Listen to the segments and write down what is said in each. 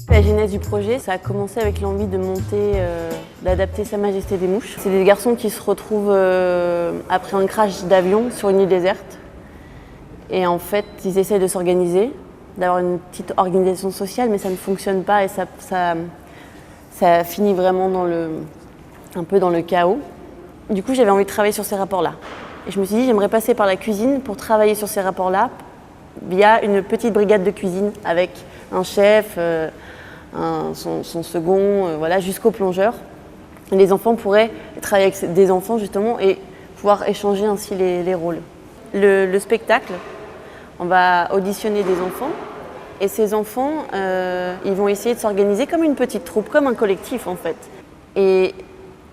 La genèse du projet, ça a commencé avec l'envie de monter, d'adapter Sa Majesté des Mouches. C'est des garçons qui se retrouvent après un crash d'avion sur une île déserte. Et en fait, ils essayent de s'organiser, d'avoir une petite organisation sociale, mais ça ne fonctionne pas et ça finit vraiment un peu dans le chaos. Du coup, j'avais envie de travailler sur ces rapports-là. Et je me suis dit, j'aimerais passer par la cuisine pour travailler sur ces rapports-là via une petite brigade de cuisine avec un chef, son second, voilà, jusqu'au plongeur. Et les enfants pourraient travailler avec des enfants justement et pouvoir échanger ainsi les rôles. Le spectacle, on va auditionner des enfants et ces enfants, ils vont essayer de s'organiser comme une petite troupe, comme un collectif en fait. Et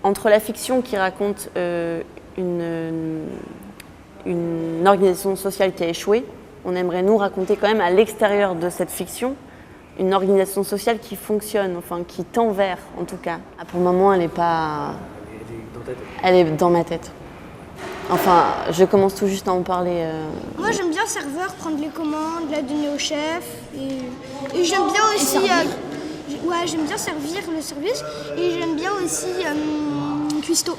entre la fiction qui raconte une organisation sociale qui a échoué, on aimerait nous raconter quand même à l'extérieur de cette fiction une organisation sociale qui fonctionne, enfin qui tend vers en tout cas. Pour le moment, elle n'est pas... Elle est dans ma tête. Enfin, je commence tout juste à en parler. Moi, j'aime bien serveur, prendre les commandes, la donner au chef. Et j'aime bien aussi... ouais, j'aime bien servir le service. Et j'aime bien aussi cuistot.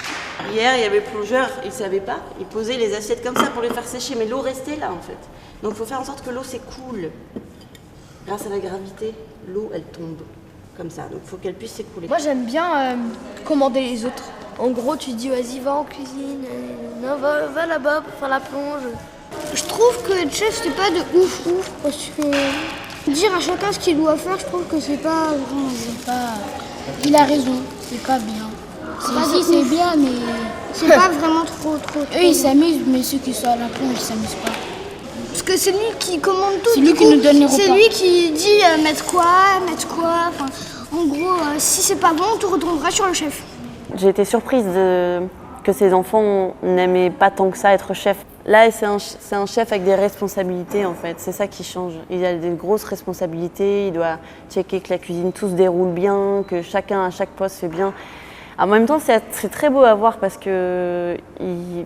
Hier, il y avait le plongeur, il ne savait pas. Il posait les assiettes comme ça pour les faire sécher, mais l'eau restait là en fait. Donc il faut faire en sorte que l'eau s'écoule. Grâce à la gravité, l'eau, elle tombe comme ça. Donc il faut qu'elle puisse s'écouler. Moi, j'aime bien commander les autres. En gros, tu dis, vas-y, va en cuisine, non, va là-bas pour faire la plonge. Je trouve que être chef, c'est pas de ouf, parce que dire à chacun ce qu'il doit faire, je trouve que c'est pas vraiment... C'est pas... Il a raison, c'est pas bien. Si, c'est bien, mais... C'est pas vraiment trop. Eux, ils s'amusent, mais ceux qui sont à la plonge, ils s'amusent pas. Parce que c'est lui qui commande tout. C'est lui qui nous donne les repas. C'est lui qui dit mettre quoi. Enfin, en gros, si c'est pas bon, on te retournera sur le chef. J'ai été surprise que ces enfants n'aimaient pas tant que ça être chef. Là, c'est un chef avec des responsabilités en fait, c'est ça qui change. Il a des grosses responsabilités, il doit checker que la cuisine tout se déroule bien, que chacun à chaque poste fait bien. En même temps, c'est très beau à voir parce que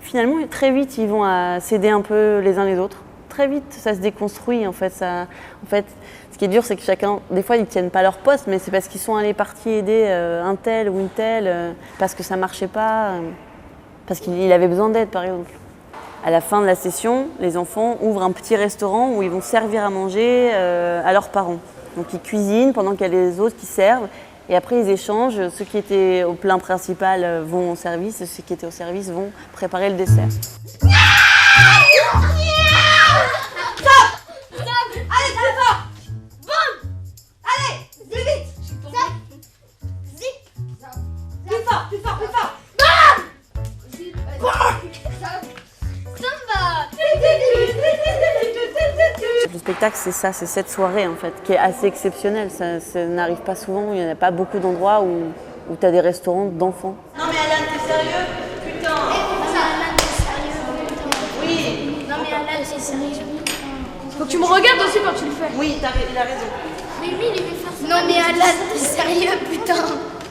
finalement, très vite, ils vont s'aider un peu les uns les autres. Très vite, ça se déconstruit en fait. Ce qui est dur, c'est que chacun, des fois, ils ne tiennent pas leur poste, mais c'est parce qu'ils sont allés partis aider un tel ou une telle, parce que ça ne marchait pas, parce qu'il avait besoin d'aide, par exemple. À la fin de la session, les enfants ouvrent un petit restaurant où ils vont servir à manger à leurs parents. Donc ils cuisinent pendant qu'il y a les autres qui servent, et après ils échangent. Ceux qui étaient au plein principal vont au service, et ceux qui étaient au service vont préparer le dessert. Le spectacle, c'est ça, c'est cette soirée en fait, qui est assez exceptionnelle. Ça n'arrive pas souvent, il n'y en a pas beaucoup d'endroits où tu as des restaurants d'enfants. Non mais Alan, t'es sérieux? Putain! Alan, t'es sérieux? Oui! Non mais Alan, c'est sérieux? Faut que tu me regardes aussi quand tu le fais. Oui, il a raison. Mais lui, il veut faire ça. Non mais Alan, t'es sérieux, putain?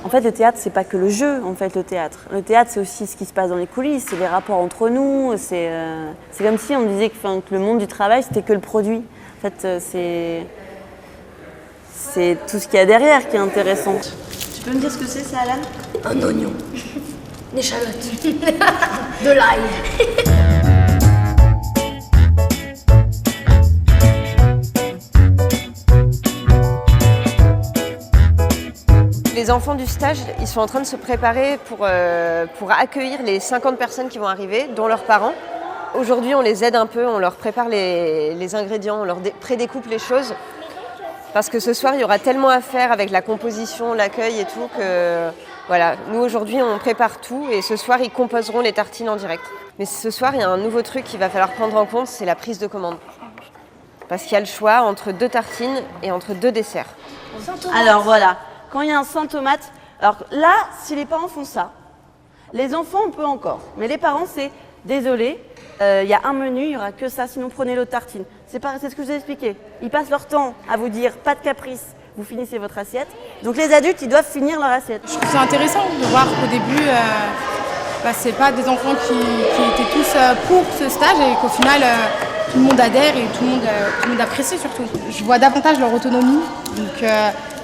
En fait, le théâtre, c'est pas que le jeu, en fait, le théâtre. Le théâtre, c'est aussi ce qui se passe dans les coulisses, c'est les rapports entre nous, c'est comme si on disait que le monde du travail, c'était que le produit. En fait, c'est tout ce qu'il y a derrière qui est intéressant. Tu peux me dire ce que c'est, ça, Alan? Un oignon, des échalotes, de l'ail. Les enfants du stage, ils sont en train de se préparer pour accueillir les 50 personnes qui vont arriver, dont leurs parents. Aujourd'hui, on les aide un peu, on leur prépare les ingrédients, on leur prédécoupe les choses. Parce que ce soir, il y aura tellement à faire avec la composition, l'accueil et tout, que voilà. Nous, aujourd'hui, on prépare tout et ce soir, ils composeront les tartines en direct. Mais ce soir, il y a un nouveau truc qu'il va falloir prendre en compte, c'est la prise de commande. Parce qu'il y a le choix entre 2 tartines et entre 2 desserts. Alors voilà, quand il y a un sans tomate, alors là, si les parents font ça, les enfants, on peut encore. Mais les parents, c'est désolé, il y a un menu, il n'y aura que ça, sinon prenez l'autre tartine. C'est ce que je vous ai expliqué. Ils passent leur temps à vous dire pas de caprice, vous finissez votre assiette. Donc les adultes, ils doivent finir leur assiette. Je trouve ça intéressant de voir qu'au début, c'est pas des enfants qui étaient tous pour ce stage et qu'au final tout le monde adhère et tout le monde apprécie surtout. Je vois davantage leur autonomie, donc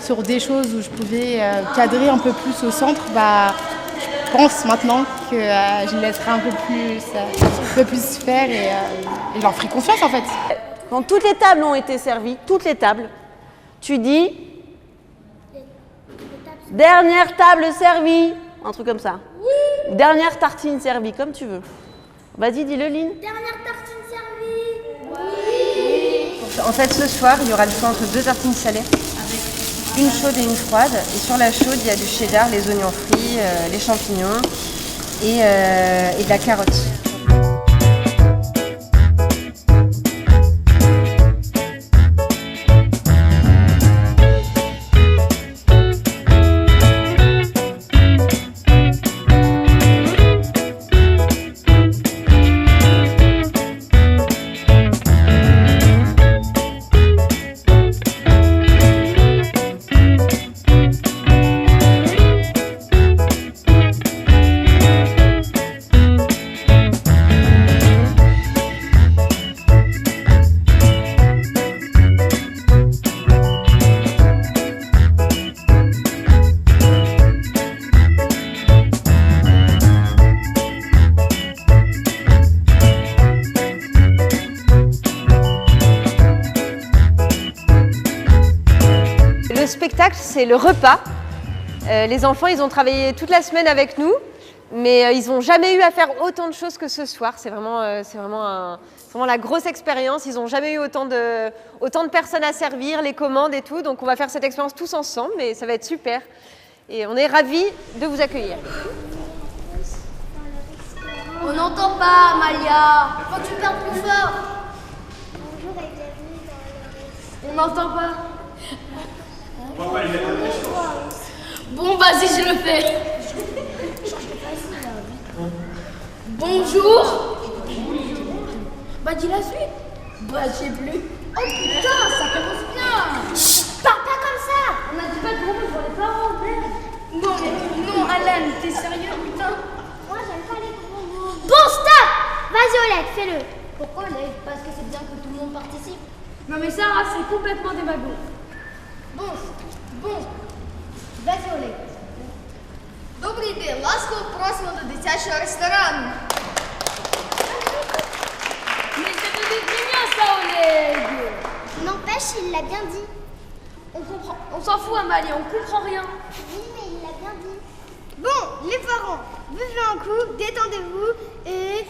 sur des choses où je pouvais cadrer un peu plus au centre, je pense maintenant que je les laisserai un peu plus faire et je leur ferai confiance en fait. Quand toutes les tables ont été servies, toutes les tables, tu dis « Dernière table servie », un truc comme ça. Oui. Dernière tartine servie, comme tu veux. Vas-y, dis-le, Lynn. Dernière tartine servie. Oui. En fait, ce soir, il y aura le choix entre 2 tartines salées, avec une chaude et une froide. Et sur la chaude, il y a du cheddar, les oignons frits, les champignons et de la carotte. Le spectacle, c'est le repas. Les enfants, ils ont travaillé toute la semaine avec nous, mais ils n'ont jamais eu à faire autant de choses que ce soir. C'est vraiment la grosse expérience. Ils n'ont jamais eu autant de personnes à servir, les commandes et tout. Donc on va faire cette expérience tous ensemble, et ça va être super. Et on est ravis de vous accueillir. On n'entend pas, Amalia. Faut que tu parles plus fort. On n'entend pas. Bon, vas-y, je le fais. Bonjour. Dis la suite. Je sais plus. Oh putain, ça commence bien. Chut, parle pas comme ça. On a dit pas de gros mots pour les parents, merde. Non, Alan, t'es sérieux, putain? Moi, j'aime pas les gros mots. Bon, stop. Vas-y, Oleg, fais-le. Pourquoi, Oleg? Parce que c'est bien que tout le monde participe. Non, mais Sarah, c'est complètement démago. Bon. Vas-y, Oleg. Добрий день, ласкаво просимо до дитячого ресторану. Mais c'est de bien ça, Oleg. N'empêche, il l'a bien dit. On s'en fout, Amalie, on comprend rien. Oui, mais il l'a bien dit. Bon, les parents, buvez un coup, détendez-vous et